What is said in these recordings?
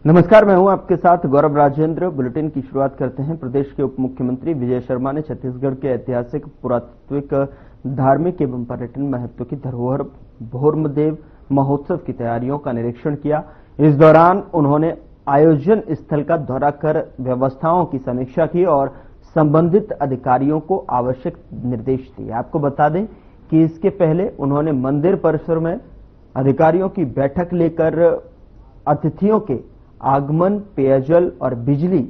नमस्कार, मैं हूं आपके साथ गौरव राजेंद्र। बुलेटिन की शुरुआत करते हैं। प्रदेश के उप मुख्यमंत्री विजय शर्मा ने छत्तीसगढ़ के ऐतिहासिक, पुरातात्विक, धार्मिक एवं पर्यटन महत्व की धरोहर भोरमदेव महोत्सव की तैयारियों का निरीक्षण किया। इस दौरान उन्होंने आयोजन स्थल का दौरा कर व्यवस्थाओं की समीक्षा की और संबंधित अधिकारियों को आवश्यक निर्देश दिए। आपको बता दें कि इसके पहले उन्होंने मंदिर परिसर में अधिकारियों की बैठक लेकर अतिथियों के आगमन, पेयजल और बिजली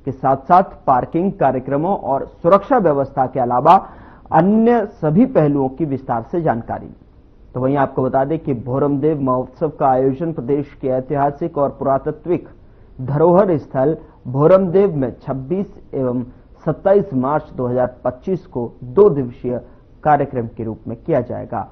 के साथ साथ पार्किंग कार्यक्रमों और सुरक्षा व्यवस्था के अलावा अन्य सभी पहलुओं की विस्तार से जानकारी ली। तो वहीं आपको बता दें कि भोरमदेव महोत्सव का आयोजन प्रदेश के ऐतिहासिक और पुरातात्विक धरोहर स्थल भोरमदेव में 26 एवं 27 मार्च 2025 को 2 दिवसीय कार्यक्रम के रूप में किया जाएगा।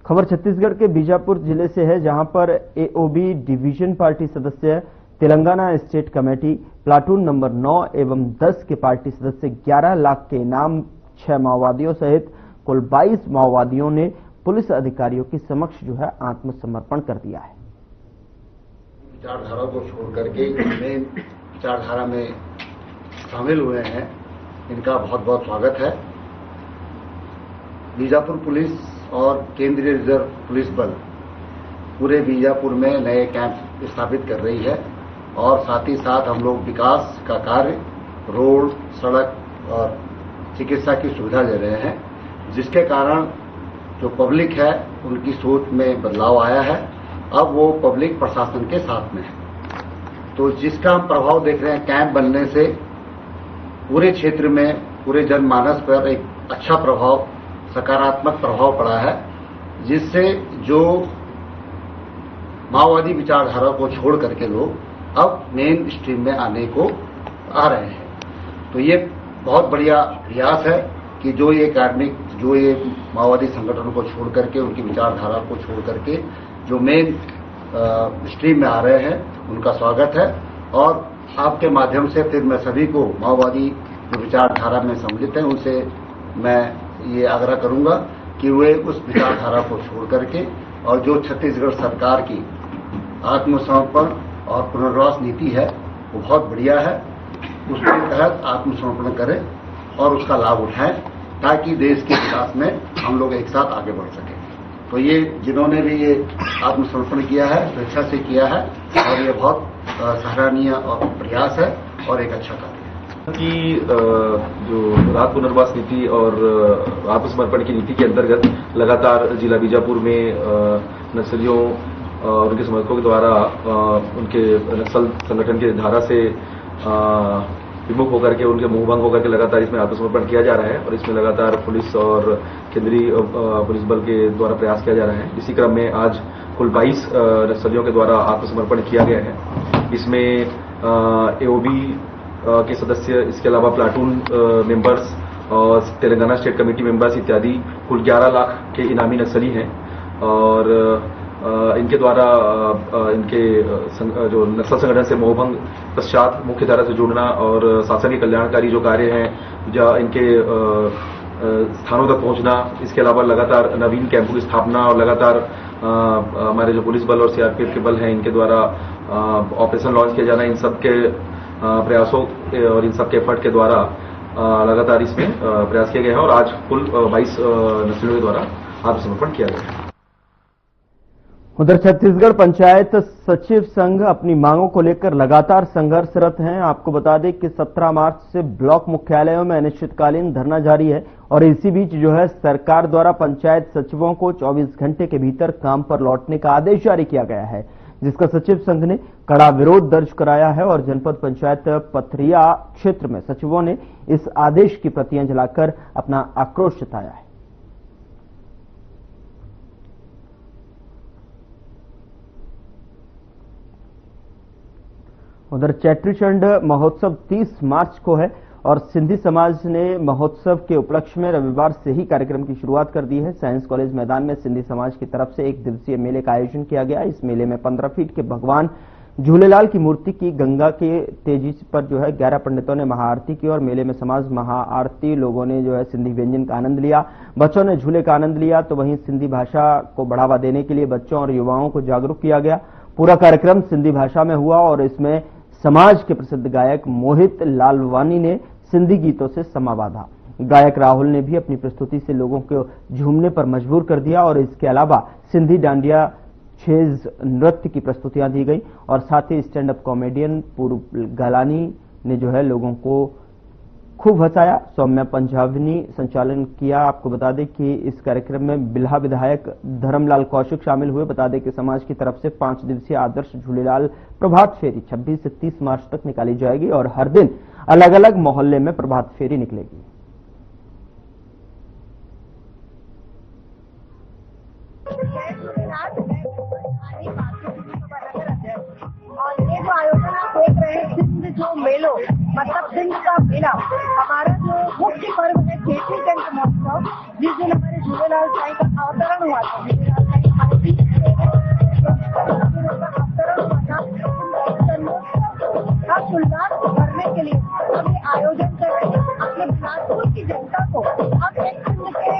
खबर छत्तीसगढ़ के बीजापुर जिले से है, जहां पर एओबी डिवीजन पार्टी सदस्य, Telangana state committee, platoon number 9 एवं 10 के पार्टी सदस्य 11 लाख के इनाम 6 माओवादियों सहित कुल 22 माओवादियों ने पुलिस अधिकारियों के समक्ष आत्मसमर्पण कर दिया है। विचारधारा को छोड़ करके मेन विचारधारा में शामिल हुए हैं, इनका बहुत बहुत स्वागत है। बीजापुर पुलिस और केंद्रीय रिजर्व पुलिस बल पूरे बीजापुर में नए कैंप स्थापित कर रही है और साथ ही साथ हम लोग विकास का कार्य, रोड, सड़क और चिकित्सा की सुविधा दे रहे हैं, जिसके कारण जो पब्लिक है उनकी सोच में बदलाव आया है। अब वो पब्लिक प्रशासन के साथ में है। तो जिसका हम प्रभाव देख रहे हैं, कैंप बनने से पूरे क्षेत्र में, पूरे जनमानस पर एक अच्छा प्रभाव, सकारात्मक प्रभाव पड़ा है, जिससे जो माओवादी विचारधारा को छोड़ करके लोग अब मेन स्ट्रीम में आने को आ रहे हैं। तो ये बहुत बढ़िया प्रयास है कि जो ये माओवादी संगठनों को छोड़ करके, उनकी विचारधारा को छोड़ करके जो मेन स्ट्रीम में आ रहे हैं, उनका स्वागत है। और आपके माध्यम से फिर मैं सभी को माओवादी जो विचारधारा में सम्मिलित हैं, उनसे मैं ये आग्रह करूंगा कि वे उस विचारधारा को छोड़ करके और जो छत्तीसगढ़ सरकार की आत्मसमर्पण और पुनर्वास नीति है वो बहुत बढ़िया है, उसके तहत आत्मसमर्पण करें और उसका लाभ उठाएं, ताकि देश के विकास में हम लोग एक साथ आगे बढ़ सकें। तो ये जिन्होंने भी ये आत्मसमर्पण किया है, स्वेच्छा से किया है और ये बहुत सराहनीय और प्रयास है और एक अच्छा कार्य की जो रात पुनर्वास नीति और आत्मसमर्पण की नीति के अंतर्गत लगातार जिला बीजापुर में नक्सलियों और उनके समर्थकों के द्वारा उनके नक्सल संगठन के धारा से विमुख होकर के, उनके मुंहभंग होकर के लगातार इसमें आत्मसमर्पण किया जा रहा है और इसमें लगातार पुलिस और केंद्रीय पुलिस बल के द्वारा प्रयास किया जा रहा है। इसी क्रम में आज कुल 22 नक्सलियों के द्वारा आत्मसमर्पण किया गया है। इसमें एओबी के सदस्य, इसके अलावा प्लाटून मेंबर्स और तेलंगाना स्टेट कमेटी मेंबर्स इत्यादि कुल 11 लाख के इनामी नक्सली हैं और इनके द्वारा इनके जो नक्सल संगठन से मोहभंग पश्चात मुख्य धारा से जुड़ना और शासन के कल्याणकारी जो कार्य हैं, या इनके स्थानों तक पहुंचना, इसके अलावा लगातार नवीन कैंपों की स्थापना और लगातार हमारे जो पुलिस बल और सीआरपीएफ के बल हैं, इनके द्वारा ऑपरेशन लॉन्च किया जाना, इन सब के प्रयासों और इन सब के एफर्ट के द्वारा लगातार इसमें प्रयास किया गया है और आज कुल 22 नक्सलियों के द्वारा आत्मसमर्पण किया गया है। उधर छत्तीसगढ़ पंचायत सचिव संघ अपनी मांगों को लेकर लगातार संघर्षरत हैं। आपको बता दें कि 17 मार्च से ब्लॉक मुख्यालयों में अनिश्चितकालीन धरना जारी है और इसी बीच सरकार द्वारा पंचायत सचिवों को 24 घंटे के भीतर काम पर लौटने का आदेश जारी किया गया है, जिसका सचिव संघ ने कड़ा विरोध दर्ज कराया है और जनपद पंचायत पथरिया क्षेत्र में सचिवों ने इस आदेश की प्रतियां जलाकर अपना आक्रोश जताया है। उधर चैत्रीचंड महोत्सव 30 मार्च को है और सिंधी समाज ने महोत्सव के उपलक्ष्य में रविवार से ही कार्यक्रम की शुरुआत कर दी है। साइंस कॉलेज मैदान में सिंधी समाज की तरफ से 1 दिवसीय मेले का आयोजन किया गया। इस मेले में 15 फीट के भगवान झूलेलाल की मूर्ति की गंगा के तेजी पर जो है 11 पंडितों ने महाआरती की और मेले में समाज महाआरती लोगों ने जो है सिंधी व्यंजन का आनंद लिया, बच्चों ने झूले का आनंद लिया। तो वहीं सिंधी भाषा को बढ़ावा देने के लिए बच्चों और युवाओं को जागरूक किया गया। पूरा कार्यक्रम सिंधी भाषा में हुआ और इसमें समाज के प्रसिद्ध गायक मोहित लालवानी ने सिंधी गीतों से समा बांधा। गायक राहुल ने भी अपनी प्रस्तुति से लोगों को झूमने पर मजबूर कर दिया और इसके अलावा सिंधी डांडिया छेज नृत्य की प्रस्तुतियां दी गई और साथ ही स्टैंड अप कॉमेडियन पूर्व गलानी ने जो है लोगों को खूब हंसाया। सौम्या पंजाबनी संचालन किया। आपको बता दें कि इस कार्यक्रम में बिल्हा विधायक धर्मलाल कौशिक शामिल हुए। बता दें कि समाज की तरफ से 5 दिवसीय आदर्श झूलेलाल प्रभात फेरी 26 से 30 मार्च तक निकाली जाएगी और हर दिन अलग अलग मोहल्ले में प्रभात फेरी निकलेगी। और ये जो आयोजन आप देख रहे हैं सिंध जो मेलो मतलब सिंध का मेला, हमारा जो मुख्य पर्व है खेती चंद महोत्सव, जिस दिन हमारे झूलेलाल साईं का अवतरण हुआ था, उल्लास करने के लिए हम ये आयोजन कर रहे हैं। अपने बिलासपुर की जनता को हम एक सिंध के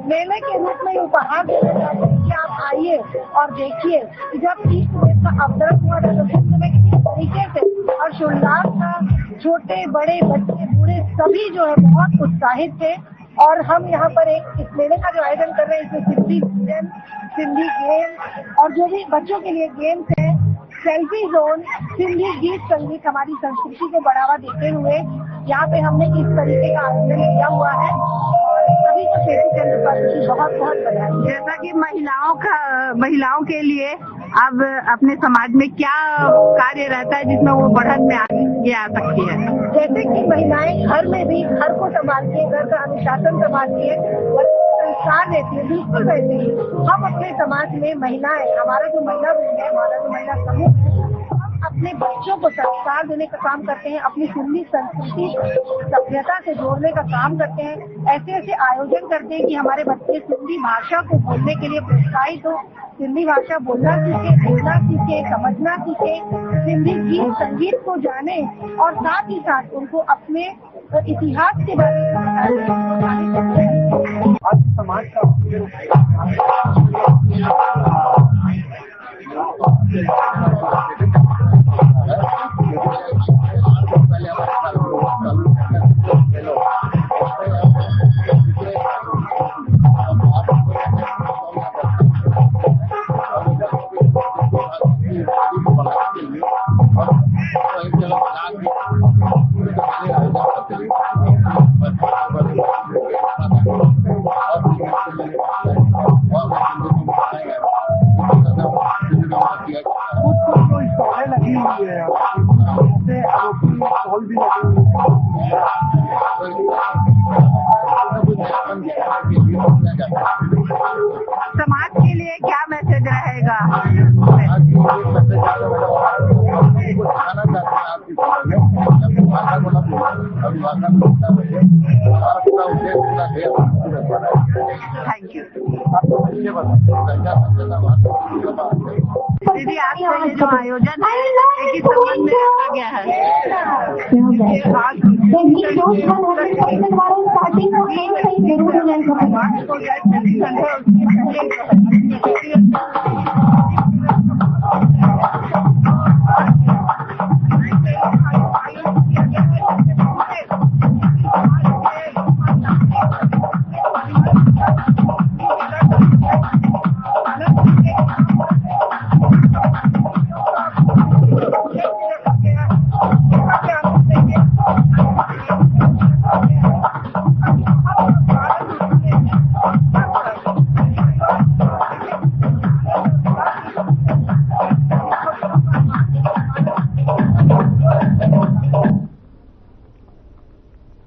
मेले के रूप में उपहार देना चाहते हैं कि आप आइए और देखिए कि जब 30 देश का अवतरण हुआ था तो सिंध में किस तरीके से हर्षोल्लास था, छोटे बड़े बच्चे बूढ़े सभी जो है बहुत उत्साहित थे। और हम यहाँ पर एक इस मेले का जो आयोजन कर रहे हैं इसमें सिंधी भोजन, सिंधी गेम और जो भी बच्चों के लिए गेम्स है, सेल्फी जोन, सिंधी गीत संगीत, हमारी संस्कृति को बढ़ावा देते हुए यहाँ पे हमने इस तरीके का आयोजन किया हुआ है। सभी को खेती चंद पर्व की बहुत बहुत बधाई। जैसा कि महिलाओं के लिए अब अपने समाज में क्या कार्य रहता है जिसमें वो बढ़त में आगे आ सकती है? जैसे कि महिलाएं घर में भी घर को संभालती है, घर का अनुशासन संभालती है, संस्कार देती है, बिल्कुल वैसे ही हम अपने समाज में महिलाएं, हमारा जो महिला वर्ग है, हमारा जो महिला समूह है, हम अपने बच्चों को संस्कार देने का काम करते हैं, अपनी सिंधी संस्कृति सभ्यता से जोड़ने का काम करते हैं। ऐसे ऐसे आयोजन करते हैं कि हमारे बच्चे सिंधी भाषा को बोलने के लिए प्रोत्साहित हो, सिंधी भाषा बोलना सीखे, बोलना सीखे, समझना सीखे, सिंधी गीत संगीत को जाने और साथ ही साथ उनको अपने इतिहास के बारे में आज समाज का समाज के लिए क्या मैसेज रहेगा? थैंक यू दीदी, आपका ये जो आयोजन है किस संबंध में रखा गया है?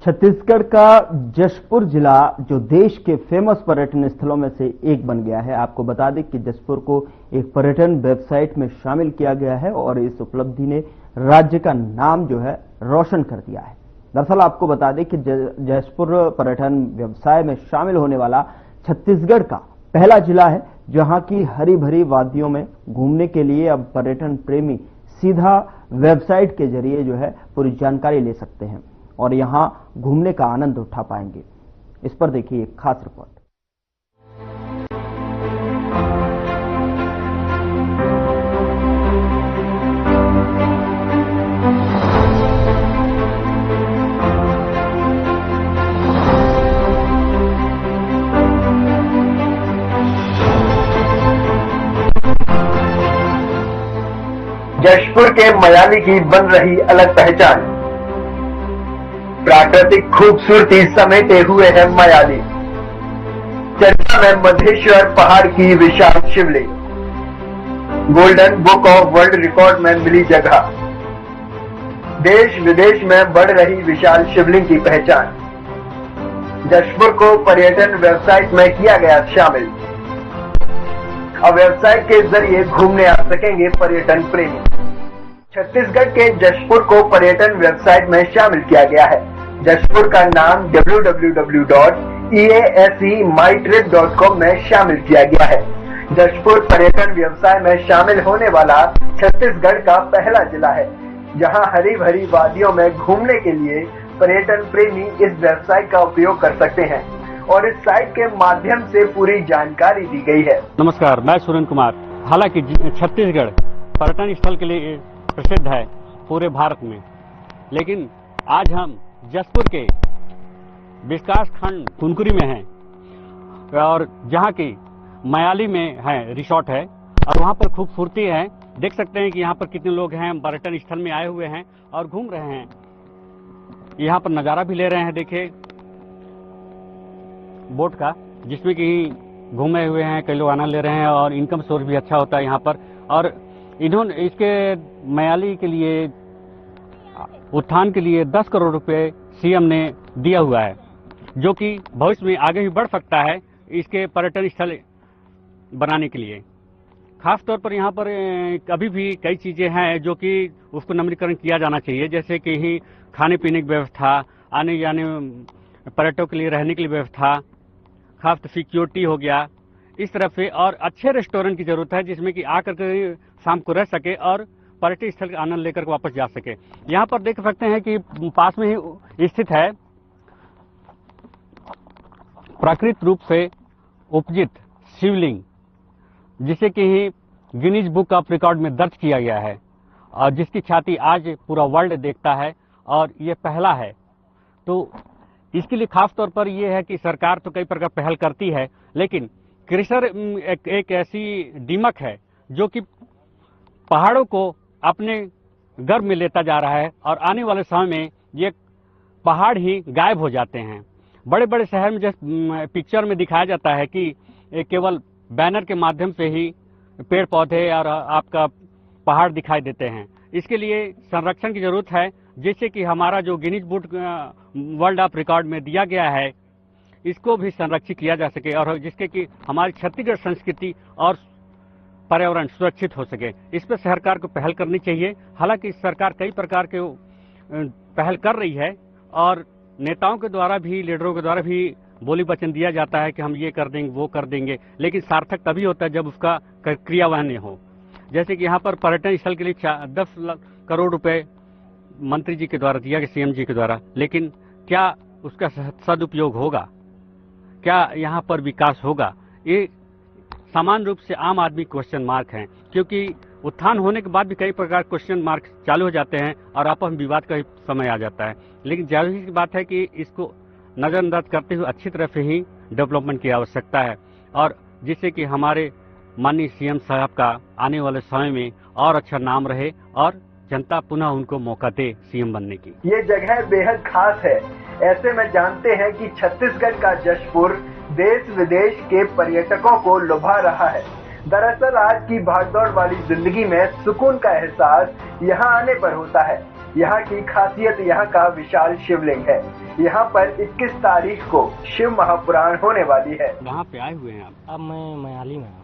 छत्तीसगढ़ का जशपुर जिला जो देश के फेमस पर्यटन स्थलों में से एक बन गया है। आपको बता दें कि जशपुर को एक पर्यटन वेबसाइट में शामिल किया गया है और इस उपलब्धि ने राज्य का नाम जो है रोशन कर दिया है। दरअसल आपको बता दें कि जशपुर पर्यटन व्यवसाय में शामिल होने वाला छत्तीसगढ़ का पहला जिला है जहां की हरी भरी वादियों में घूमने के लिए अब पर्यटन प्रेमी सीधा वेबसाइट के जरिए जो है पूरी जानकारी ले सकते हैं और यहाँ घूमने का आनंद उठा पाएंगे। इस पर देखिए एक खास रिपोर्ट। जशपुर के मयाली की बन रही अलग पहचान। प्राकृतिक खूबसूरती समेटे हुए है मयाली। चर्चा में मधेश्वर पहाड़ की विशाल शिवलिंग, golden book of world record में मिली जगह। देश विदेश में बढ़ रही विशाल शिवलिंग की पहचान। जशपुर को पर्यटन वेबसाइट में किया गया शामिल। अब वेबसाइट के जरिए घूमने आ सकेंगे पर्यटन प्रेमी। छत्तीसगढ़ के जशपुर को पर्यटन वेबसाइट में शामिल किया गया है। जशपुर का नाम www.easemytrip.com में शामिल किया गया है। जशपुर पर्यटन व्यवसाय में शामिल होने वाला छत्तीसगढ़ का पहला जिला है, जहां हरी भरी वादियों में घूमने के लिए पर्यटन प्रेमी इस वेबसाइट का उपयोग कर सकते हैं और इस साइट के माध्यम से पूरी जानकारी दी गई है। नमस्कार, मैं सुरेंद्र कुमार। हालांकि छत्तीसगढ़ पर्यटन स्थल के लिए प्रसिद्ध है पूरे भारत में, लेकिन आज हम जशपुर के विकास खंड कुनकुरी में हैं और जहां की मयाली में है रिसोर्ट है और वहां पर खूबसूरती है। देख सकते हैं कि यहाँ पर कितने लोग हैं, पर्यटन स्थल में आए हुए हैं और घूम रहे हैं। यहाँ पर नज़ारा भी ले रहे हैं। देखिए बोट का, जिसमें कि घूमे हुए हैं, कई लोग आनंद ले रहे हैं और इनकम सोर्स भी अच्छा होता है यहाँ पर। और इन्होंने इसके मयाली के लिए उत्थान के लिए 10 करोड़ रुपए सीएम ने दिया हुआ है, जो कि भविष्य में आगे भी बढ़ सकता है इसके पर्यटन स्थल बनाने के लिए। खास तौर पर यहाँ पर अभी भी कई चीजें हैं जो कि उसको नवीनीकरण किया जाना चाहिए, जैसे कि ही खाने पीने की व्यवस्था, आने जाने पर्यटकों के लिए रहने के लिए व्यवस्था, खास सिक्योरिटी हो गया, इस तरफ से। और अच्छे रेस्टोरेंट की जरूरत है जिसमें कि आकर के शाम को रह सके और पर्यटन स्थल का आनंद लेकर वापस जा सके। यहाँ पर देख सकते हैं कि पास में ही स्थित है प्राकृतिक रूप से उपजित शिवलिंग, जिसे कि ही गिनीज बुक ऑफ रिकॉर्ड में दर्ज किया गया है और जिसकी ख्याति आज पूरा वर्ल्ड देखता है और ये पहला है। तो इसके लिए खास तौर पर यह है कि सरकार तो कई प्रकार पहल करती है, लेकिन क्रिसर एक ऐसी दीमक है जो कि पहाड़ों को अपने गर्भ में लेता जा रहा है और आने वाले समय में ये पहाड़ ही गायब हो जाते हैं। बड़े बड़े शहर में जैसे पिक्चर में दिखाया जाता है कि केवल बैनर के माध्यम से ही पेड़ पौधे और आपका पहाड़ दिखाई देते हैं। इसके लिए संरक्षण की जरूरत है, जिससे कि हमारा जो Guinness book world of record में दिया गया है इसको भी संरक्षित किया जा सके और जिसके कि हमारी छत्तीसगढ़ संस्कृति और पर्यावरण सुरक्षित हो सके। इस पर सरकार को पहल करनी चाहिए। हालांकि सरकार कई प्रकार के पहल कर रही है और नेताओं के द्वारा भी, लीडरों के द्वारा भी बोली वचन दिया जाता है कि हम ये कर देंगे, वो कर देंगे, लेकिन सार्थक तभी होता है जब उसका क्रियान्वयन हो। जैसे कि यहाँ पर पर्यटन स्थल के लिए 10 करोड़ रुपए मंत्री जी के द्वारा दिया गया, सीएम जी के द्वारा, लेकिन क्या उसका सदुपयोग होगा? क्या यहाँ पर विकास होगा? ये समान रूप से आम आदमी क्वेश्चन मार्क हैं, क्योंकि उत्थान होने के बाद भी कई प्रकार क्वेश्चन मार्क चालू हो जाते हैं और आपस में विवाद का समय आ जाता है। लेकिन जाहिर सी बात है कि इसको नजरअंदाज करते हुए अच्छी तरह से ही डेवलपमेंट की आवश्यकता है और जिससे कि हमारे माननीय सीएम साहब का आने वाले समय में और अच्छा नाम रहे और जनता पुनः उनको मौका दे सीएम बनने की। ये जगह बेहद खास है। ऐसे में जानते हैं कि छत्तीसगढ़ का जशपुर देश विदेश के पर्यटकों को लुभा रहा है। दरअसल आज की भागदौड़ वाली जिंदगी में सुकून का एहसास यहाँ आने पर होता है। यहाँ की खासियत यहाँ का विशाल शिवलिंग है। यहाँ पर 21 तारीख को शिव महापुराण होने वाली है। कहाँ पे आए हुए हैं आप? अब मैं मयाली में हूँ।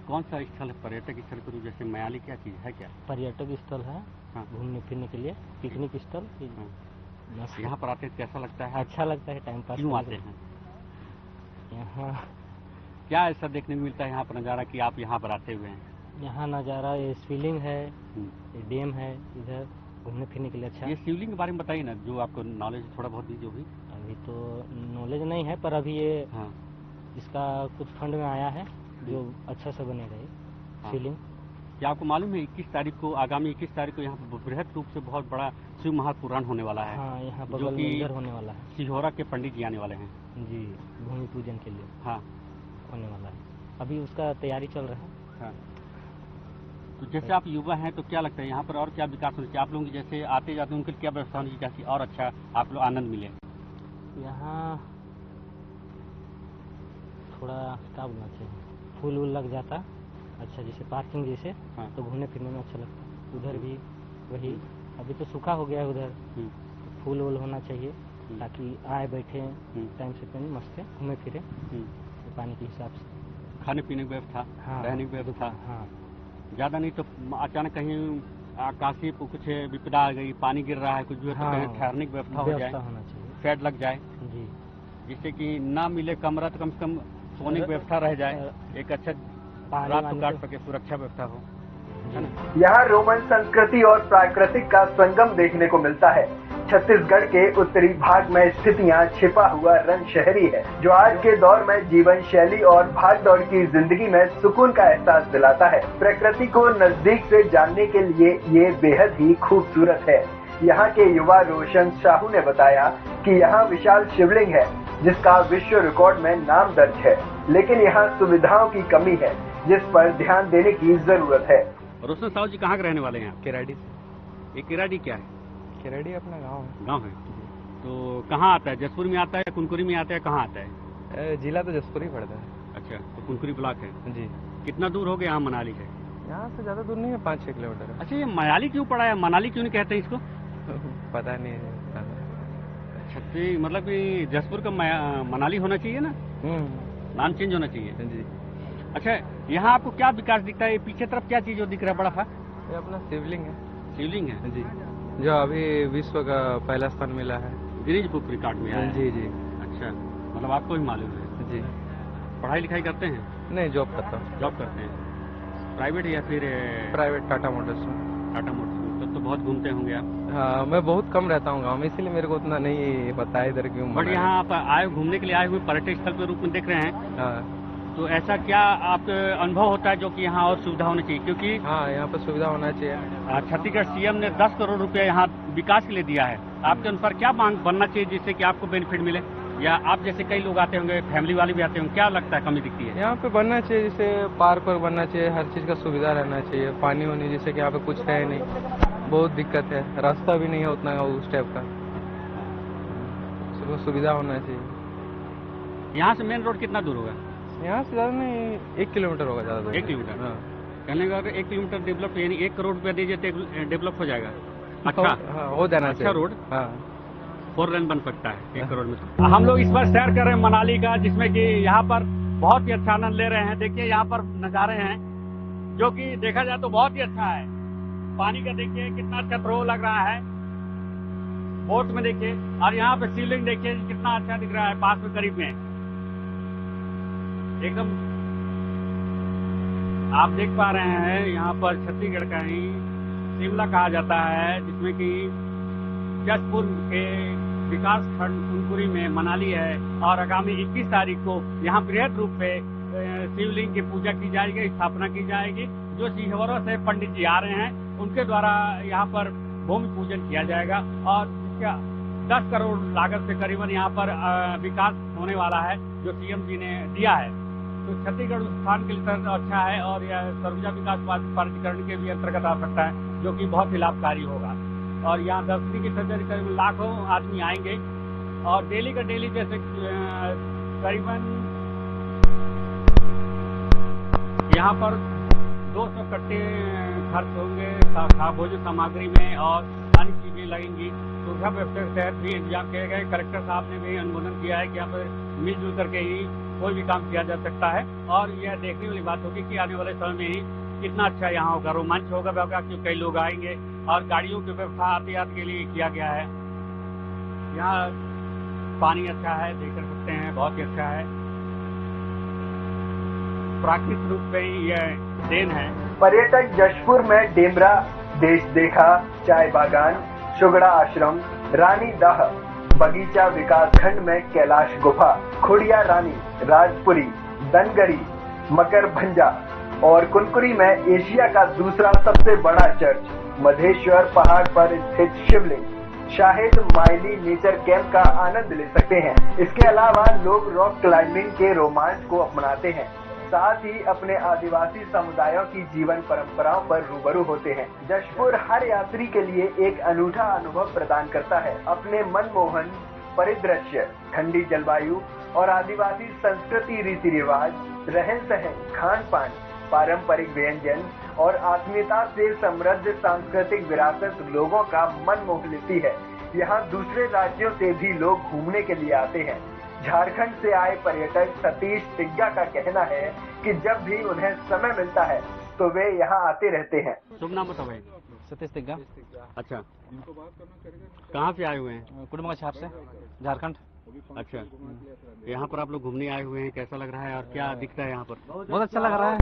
कौन सा स्थल है? पर्यटक स्थल के रूप जैसे मयाली क्या चीज है? क्या पर्यटक स्थल है? हाँ। घूमने फिरने के लिए पिकनिक स्थल। यहाँ पर आते हैं कैसा लगता है? अच्छा लगता है, टाइम पास। क्यों आते हैं यहाँ? क्या ऐसा देखने को मिलता है यहाँ पर नज़ारा कि आप यहाँ पर आते हुए हैं? यहाँ नज़ारा ये शिवलिंग है, ये डैम है, इधर घूमने फिरने के लिए अच्छा ये है। शिवलिंग के बारे में बताइए ना, जो आपको नॉलेज थोड़ा बहुत भी जो भी। अभी तो नॉलेज नहीं है, पर अभी ये हाँ इसका कुछ फंड में आया है जो अच्छा से बनेगा ये हाँ। शिवलिंग। क्या आपको मालूम है 21 तारीख को, आगामी 21 तारीख को यहाँ पर बृहद रूप से बहुत बड़ा शिव महापुराण होने वाला है। हाँ, यहाँ जो बगल में कि इधर होने वाला है। सिहोरा के पंडित जी आने वाले हैं। जी, भूमि पूजन के लिए हाँ होने वाला है, अभी उसका तैयारी चल रहा है। हाँ। तो जैसे आप युवा हैं तो क्या लगता है यहाँ पर और क्या विकास होना चाहिए? आप लोग जैसे आते जाते उनके लिए क्या व्यवस्था होनी चाहिए और अच्छा आप लोग आनंद मिले? यहाँ थोड़ा क्या बोलना चाहिए, फूल वूल लग जाता अच्छा, जैसे पार्किंग जैसे, हाँ। तो घूमने फिरने में अच्छा लगता। उधर भी वही, अभी तो सूखा हो गया है उधर, तो फूल वूल होना चाहिए ताकि आए बैठे टाइम से टाइम मस्त घूमे फिरे पानी के हिसाब से। खाने पीने की व्यवस्था, हाँ, रहने की व्यवस्था। हाँ, ज़्यादा नहीं तो अचानक कहीं आकाशीय कुछ विपदा आ गई, पानी गिर रहा है कुछ भी हो, तो हाँ, कहीं ठहरने की व्यवस्था हो जाए, होना चाहिए। शेड लग जाए, जी, जिससे कि ना मिले कमरा तो कम से कम सोने की व्यवस्था रह जाए, एक अच्छा रात को काट सके, सुरक्षा व्यवस्था हो, है ना। यहाँ रोमन संस्कृति और प्राकृतिक का संगम देखने को मिलता है। छत्तीसगढ़ के उत्तरी भाग में स्थित यहाँ छिपा हुआ रंग शहरी है, जो आज के दौर में जीवन शैली और भाग दौड़ की जिंदगी में सुकून का एहसास दिलाता है। प्रकृति को नजदीक से जानने के लिए ये बेहद ही खूबसूरत है। यहाँ के युवा रोशन साहू ने बताया कि यहाँ विशाल शिवलिंग है, जिसका विश्व रिकॉर्ड में नाम दर्ज है, लेकिन यहाँ सुविधाओं की कमी है, जिस पर ध्यान देने की जरूरत है। रोशन साहू जी कहाँ के रहने वाले हैं? केराडी। ये केराडी क्या है? केराडी अपना गांव है। गांव है। तो कहाँ आता है? जसपुर में आता है या कुनकुरी में आता है, कहाँ आता है? जिला तो जसपुर ही पड़ता है। अच्छा, तो कुनकुरी ब्लॉक है जी। कितना दूर हो गया यहाँ मनाली से? यहाँ से ज्यादा दूर नहीं है, 5-6 किलोमीटर है। अच्छा, ये मनाली क्यों पड़ा है? मनाली क्यों नहीं कहते हैं इसको? पता नहीं है। छत्ती मतलब कि जसपुर का मनाली होना चाहिए ना, नाम चेंज होना चाहिए जी। अच्छा, यहाँ आपको क्या विकास दिखता है? पीछे तरफ क्या चीज जो दिख रहा है बड़ा था? ये अपना शिवलिंग है। शिवलिंग है जी, जो अभी विश्व का पहला स्थान मिला है, गिनीज बुक रिकॉर्ड में आया है। जी जी। अच्छा, मतलब आपको भी मालूम है? जी। पढ़ाई लिखाई करते हैं? नहीं, जॉब करता हूँ। जॉब करते हैं, प्राइवेट या फिर? प्राइवेट, टाटा मोटर्स में। टाटा मोटर्स में। तब तो बहुत घूमते होंगे आप? हाँ, मैं बहुत कम रहता हूँ गाँव में, इसीलिए मेरे को उतना नहीं पता है इधर क्यों। बट यहाँ आप आए घूमने के लिए आए हुए पर्यटक स्थल के रूप में देख रहे हैं। हाँ। तो ऐसा क्या आपका अनुभव होता है जो कि यहाँ और सुविधा होनी चाहिए? क्योंकि हाँ, यहाँ पर सुविधा होना चाहिए। छत्तीसगढ़ सीएम ने 10 करोड़ रुपया यहाँ विकास के लिए दिया है। आपके अनुसार क्या मांग बनना चाहिए जिससे कि आपको बेनिफिट मिले? या आप जैसे कई लोग आते होंगे, फैमिली वाले भी आते होंगे, क्या लगता है कमी दिखती है? यहाँ पे बनना चाहिए, जैसे पार्क वार्क बनना चाहिए, हर चीज का सुविधा रहना चाहिए। पानी होनी, जैसे कि यहाँ पे कुछ है नहीं, बहुत दिक्कत है, रास्ता भी नहीं है उतना उस टाइप का, सुविधा होना चाहिए। यहाँ से मेन रोड कितना दूर होगा? यहाँ से ज्यादा नहीं, 1 किलोमीटर होगा ज्यादा। 1 किलोमीटर? हाँ। कहने का अगर 1 किलोमीटर डेवलप, यानी 1 करोड़ रुपया दीजिए तो डेवलप हो जाएगा। अच्छा, हाँ, हो जाना चाहिए। अच्छा रोड, हाँ, 4 लेन बन सकता है 1 करोड़ में। हम लोग इस बार सैर कर रहे हैं मनाली का, जिसमें कि यहाँ पर बहुत ही अच्छा आनंद ले रहे हैं। देखिए यहाँ पर नजारे हैं जो कि देखा जाए तो बहुत ही अच्छा है। पानी का देखिए कितना अच्छा थ्रो लग रहा है, बोट में देखिए, और यहाँ पे शिवलिंग देखिए कितना अच्छा दिख रहा है पास में, करीब में एकदम आप देख पा रहे हैं। यहाँ पर छत्तीसगढ़ का ही शिमला कहा जाता है, जिसमें कि जसपुर के विकास खंड कुनकुरी में मनाली है, और आगामी 21 तारीख को यहाँ बृहद रूप में शिवलिंग की पूजा की जाएगी, स्थापना की जाएगी। जो सिहोरा से पंडित जी आ रहे हैं उनके द्वारा यहाँ पर भूमि पूजन किया जाएगा, और इसका 10 करोड़ लागत से करीबन यहाँ पर विकास होने वाला है जो सीएम जी ने दिया है। तो छत्तीसगढ़ उस स्थान के लिए अच्छा है, और यह सरगुजा विकास प्राधिकरण के भी अंतर्गत आ सकता है, जो कि बहुत ही लाभकारी होगा। और यहाँ दर्शनी की सदर करीबन लाखों आदमी आएंगे, और डेली का डेली जैसे करीबन यहाँ पर 200 कट्टे खर्च होंगे भोजन सामग्री में, और अन्य चीजें लगेंगी। सुरक्षा व्यवस्था के तहत भी इंतजाम किए गए। कलेक्टर साहब ने भी अनुमोदन किया है कि यहाँ पर मिलजुल करके ही कोई भी काम किया जा सकता है, और यह देखने वाली बात होगी कि आने वाले समय में ही कितना अच्छा यहाँ होगा, रोमांच होगा, क्योंकि कई लोग आएंगे, और गाड़ियों की व्यवस्था यातायात के लिए किया गया है। यहाँ पानी अच्छा है, देख सकते हैं, बहुत ही अच्छा है। प्राकृतिक रूप से ही यह देन है। पर्यटक जशपुर में डेमरा, देश देखा, चाय बागान, शुगड़ा आश्रम, रानी दाह, बगीचा विकास खंड में कैलाश गुफा, खुड़िया रानी, राजपुरी, दनगरी, मकरभंजा और कुनकुरी में एशिया का दूसरा सबसे बड़ा चर्च, मधेश्वर पहाड़ पर स्थित शिवलिंग, शाहिद माइली नेचर कैंप का आनंद ले सकते हैं। इसके अलावा लोग रॉक क्लाइंबिंग के रोमांच को अपनाते हैं, साथ ही अपने आदिवासी समुदायों की जीवन परंपराओं पर रूबरू होते हैं। जशपुर हर यात्री के लिए एक अनूठा अनुभव प्रदान करता है। अपने मनमोहन परिदृश्य, ठंडी जलवायु और आदिवासी संस्कृति, रीति रिवाज, रहन सहन, खान पान, पारंपरिक व्यंजन और आत्मीयता से समृद्ध सांस्कृतिक विरासत लोगों का मन मोह लेती है। यहाँ दूसरे राज्यों से भी लोग घूमने के लिए आते हैं। झारखंड से आए पर्यटक सतीश तिग्गा का कहना है कि जब भी उन्हें समय मिलता है तो वे यहाँ आते रहते हैं। शुभ नाम बताओ भाई। सतीश तिग्गा। अच्छा, कहाँ से आए हुए हैं? कुटुंबा छाप से, झारखंड। अच्छा, यहाँ पर आप लोग घूमने आए हुए हैं, कैसा लग रहा है और क्या दिखता है यहाँ पर? बहुत अच्छा लग रहा है,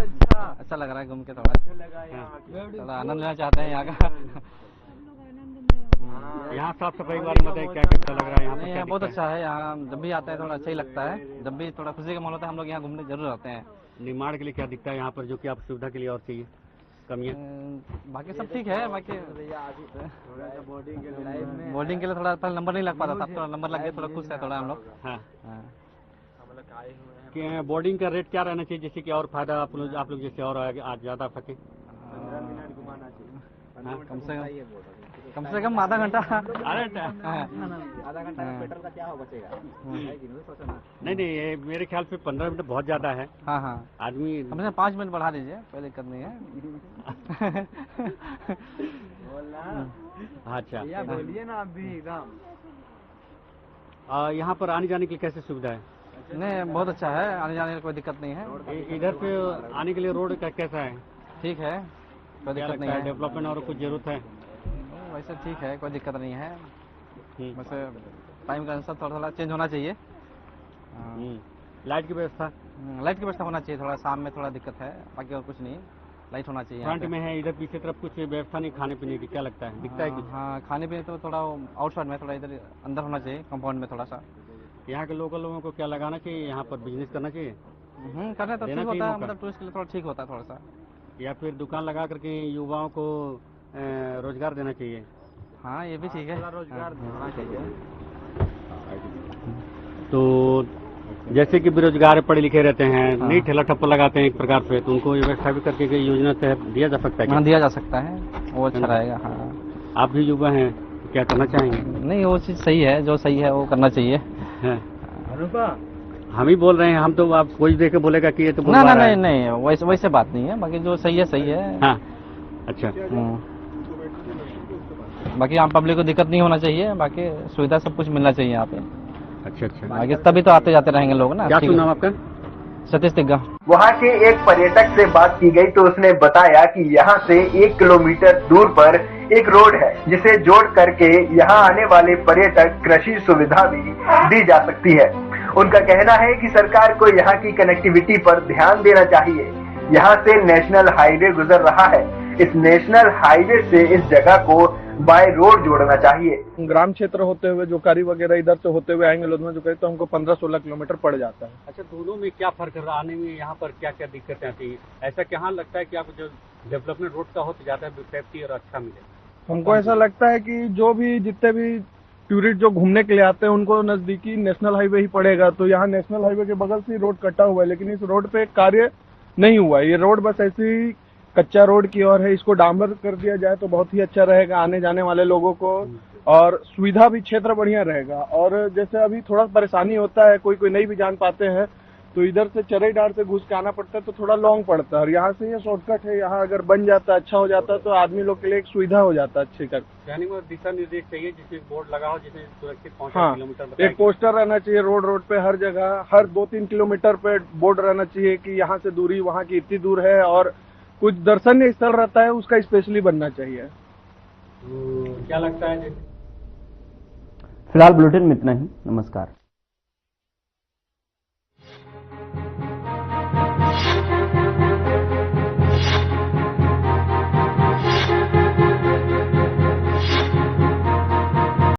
अच्छा लग रहा है घूम के, थोड़ा आनंद लेना चाहते हैं यहाँ का। यहाँ साफ सफाई के बारे में बताइए, क्या कैसा लग रहा है यहाँ पर? यहाँ बहुत अच्छा है, यहाँ जब भी आते हैं थोड़ा अच्छा ही लगता है, जब भी थोड़ा खुशी का माहौल होता है हम लोग यहाँ घूमने जरूर आते हैं। निर्माण के लिए क्या दिखता है यहाँ पर जो कि आप सुविधा के लिए और चाहिए कमियाँ? बाकी सब ठीक है, बाकी बोर्डिंग के लिए थोड़ा पहले नंबर नहीं लग पाता था, थोड़ा नंबर लग गया, थोड़ा खुश है थोड़ा हम लोग। हाँ, कि बोर्डिंग का रेट क्या रहना चाहिए जिससे कि और फायदा आप लोग जैसे और आज ज्यादा सके? कम से कम आधा घंटा। आधा घंटा पेट्रोल का क्या हो बचेगा? नहीं, ये मेरे ख्याल से 15 मिनट बहुत ज्यादा है। हाँ हाँ, आदमी कम से कम 5 मिनट बढ़ा दीजिए, कोई दिक्कत नहीं है। अच्छा, बोलिए ना आप भी एकदम। यहाँ पर आने जाने के लिए कैसे सुविधा है? नहीं, बहुत अच्छा है, आने जाने की कोई दिक्कत नहीं है। इधर से आने के लिए रोड का कैसा है? ठीक है, कोई दिक्कत नहीं है। डेवलपमेंट और कुछ जरूरत है? वैसे ठीक है, कोई दिक्कत नहीं है, वैसे टाइम का अनुसार थोड़ा थोड़ा चेंज होना चाहिए। लाइट की व्यवस्था? लाइट की व्यवस्था होना चाहिए, थोड़ा शाम में थोड़ा दिक्कत है, बाकी और कुछ नहीं, लाइट होना चाहिए। फ्रंट में है, इधर पीछे तरफ कुछ व्यवस्था नहीं खाने पीने की? क्या लगता है, दिखता है कुछ? हाँ, खाने पीने तो थोड़ा आउटसाइड में, थोड़ा इधर अंदर होना चाहिए, कंपाउंड में थोड़ा सा। यहाँ के लोकल लोगों को क्या लगाना चाहिए, यहाँ पर बिजनेस करना चाहिए? करना तो ठीक होता है, मतलब टूरिस्ट के लिए थोड़ा ठीक होता है थोड़ा सा। या फिर दुकान लगा करके युवाओं को रोजगार देना चाहिए? हाँ, ये भी ठीक है, रोजगार देना चाहिए। तो जैसे कि बेरोजगार पढ़े लिखे रहते हैं, नहीं ठेला ठप्पा लगाते हैं एक प्रकार से, तो उनको व्यवस्था भी करके योजना तहत दिया जा सकता है? हाँ, दिया जा सकता है, वो अच्छा रहेगा। हाँ, आप भी युवा हैं, क्या करना चाहेंगे? नहीं, वो चीज सही है, जो सही है वो करना चाहिए। हम ही बोल रहे हैं, हम तो आप कोई देख के बोलेगा कि ये तो ना, नहीं, वैसे बात नहीं है, बाकी जो सही है सही है। हाँ, अच्छा, बाकी यहाँ पब्लिक को दिक्कत नहीं होना चाहिए, बाकी सुविधा सब कुछ मिलना चाहिए यहाँ पे। अच्छा, बाकी तभी तो आते जाते रहेंगे लोग ना। क्या नाम आपका? सतीश तिग्गा। वहाँ के एक पर्यटक से बात की गई तो उसने बताया कि यहाँ से 1 किलोमीटर दूर पर एक रोड है जिसे जोड़ करके यहाँ आने वाले पर्यटक कृषि सुविधा भी दी जा सकती है। उनका कहना है कि सरकार को यहाँ की कनेक्टिविटी पर ध्यान देना चाहिए। यहाँ से नेशनल हाईवे गुजर रहा है, इस नेशनल हाईवे से इस जगह को बाय रोड जोड़ना चाहिए। ग्राम क्षेत्र होते हुए जो कारी वगैरह इधर से होते हुए आएंगे लोधमा जो तो हमको 15-16 किलोमीटर पड़ जाता है। अच्छा, दोनों में क्या फर्क है? आने में यहाँ पर क्या क्या दिक्कतें आती है? ऐसा क्या लगता है कि आपको जो डेवलपमेंट रोड का हो तो ज्यादा सेफ्टी और अच्छा मिले? हमको ऐसा लगता है कि जो भी जितने भी टूरिस्ट जो घूमने के लिए आते हैं उनको नजदीकी नेशनल हाईवे ही पड़ेगा, तो यहाँ नेशनल हाईवे के बगल से रोड कटा हुआ है, लेकिन इस रोड पे कार्य नहीं हुआ है। ये रोड बस ऐसी कच्चा रोड की ओर है, इसको डामर कर दिया जाए तो बहुत ही अच्छा रहेगा आने जाने वाले लोगों को, और सुविधा भी क्षेत्र बढ़िया रहेगा। और जैसे अभी थोड़ा परेशानी होता है, कोई नहीं भी जान पाते हैं तो इधर से चरईडार से घुस के आना पड़ता है, तो थोड़ा लॉन्ग पड़ता है। और यहाँ से ये शॉर्टकट है, यहाँ अगर बन जाता अच्छा हो जाता तो आदमी लोग के लिए एक सुविधा हो जाता अच्छी कर। दिशा निर्देश चाहिए जिसमें बोर्ड लगा हो, जिसमें सुरक्षित पहुंचे। हाँ, किलोमीटर एक पोस्टर रहना चाहिए रोड पे हर जगह, हर 2-3 किलोमीटर पे बोर्ड रहना चाहिए कि यहाँ से दूरी वहाँ की इतनी दूर है, और कुछ दर्शनीय स्थल रहता है उसका स्पेशली बनना चाहिए। क्या लगता है? फिलहाल बुलेटिन में इतना ही। नमस्कार।